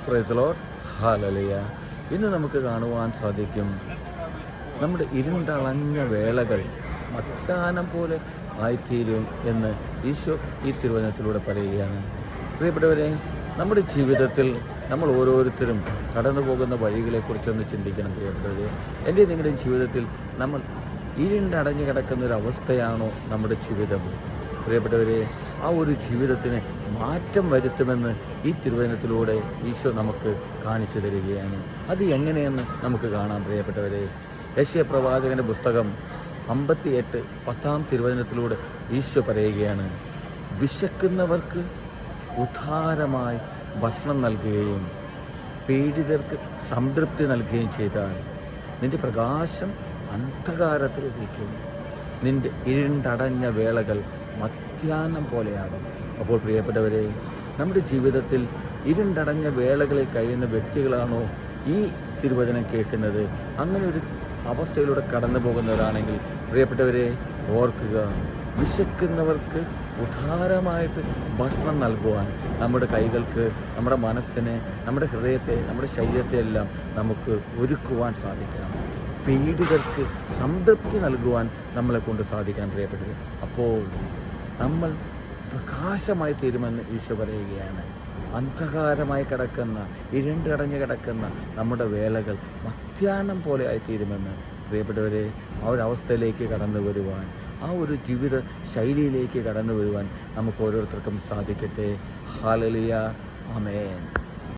Praise Lord, hallelujah. ഇന്ന് നമുക്ക് കാണുവാൻ സാധിക്കും, നമ്മുടെ ഇരുണ്ടളഞ്ഞ വേളകൾ മധ്യാഹ്നം പോലെ ആയിത്തീരും എന്ന് ഈശോ ഈ തിരുവചനത്തിലൂടെ പറയുകയാണ്. പ്രിയപ്പെട്ടവരെ, നമ്മുടെ ജീവിതത്തിൽ നമ്മൾ ഓരോരുത്തരും കടന്നു പോകുന്ന വഴികളെക്കുറിച്ചൊന്ന് ചിന്തിക്കണം. പ്രിയപ്പെട്ടവരെ, എൻ്റെ നിങ്ങളുടെയും ജീവിതത്തിൽ നമ്മൾ ഇരുണ്ടടഞ്ഞു കിടക്കുന്ന ഒരു അവസ്ഥയാണോ നമ്മുടെ ജീവിതം? പ്രിയപ്പെട്ടവരെ, ആ ഒരു ജീവിതത്തിന് മാറ്റം വരുത്തുമെന്ന് ഈ തിരുവചനത്തിലൂടെ ഈശോ നമുക്ക് കാണിച്ചു തരികയാണ്. അത് എങ്ങനെയെന്ന് നമുക്ക് കാണാം. പ്രിയപ്പെട്ടവരെ, യെശയ്യാ പ്രവാചകൻ്റെ പുസ്തകം 58:10 തിരുവചനത്തിലൂടെ ഈശോ പറയുകയാണ്, വിശക്കുന്നവർക്ക് ഉദാരമായി ഭക്ഷണം നൽകുകയും പീഡിതർക്ക് സംതൃപ്തി നൽകുകയും ചെയ്താൽ നിന്റെ പ്രകാശം അന്ധകാരത്തിൽ ഉദിക്കും, നിന്റെ ഇരുണ്ടടഞ്ഞ വേളകൾ മധ്യാഹ്നം പോലെയാകും. അപ്പോൾ പ്രിയപ്പെട്ടവരെ, നമ്മുടെ ജീവിതത്തിൽ ഇരുണ്ടടഞ്ഞ വേളകളിൽ കഴിയുന്ന വ്യക്തികളാണോ ഈ തിരുവചനം കേൾക്കുന്നത്? അങ്ങനെ ഒരു അവസ്ഥയിലൂടെ കടന്നു പോകുന്നവരാണെങ്കിൽ പ്രിയപ്പെട്ടവരെ, ഓർക്കുക, വിശക്കുന്നവർക്ക് ഉദാരമായിട്ട് ഭക്ഷണം നൽകുവാൻ നമ്മുടെ കൈകൾക്ക്, നമ്മുടെ മനസ്സിനെ, നമ്മുടെ ഹൃദയത്തെ, നമ്മുടെ ശരീരത്തെ എല്ലാം നമുക്ക് ഒരുക്കുവാൻ സാധിക്കണം. പീഡിതർക്ക് സംതൃപ്തി നൽകുവാൻ നമ്മളെ കൊണ്ട് സാധിക്കണം. പ്രിയപ്പെട്ടവർ, അപ്പോൾ നമ്മൾ പ്രകാശമായി തീരുമെന്ന് ഈശോ പറയുകയാണ്. അന്ധകാരമായി കിടക്കുന്ന, ഇരുണ്ടടഞ്ഞ് കിടക്കുന്ന നമ്മുടെ വേളകൾ മധ്യാഹ്നം പോലെ ആയിത്തീരുമെന്ന്. പ്രിയപ്പെട്ടവരെ, ആ ഒരു അവസ്ഥയിലേക്ക് കടന്നു വരുവാൻ, ആ ഒരു ജീവിത ശൈലിയിലേക്ക് കടന്നു വരുവാൻ നമുക്ക് ഓരോരുത്തർക്കും സാധിക്കട്ടെ. ഹല്ലേലൂയ, ആമേൻ.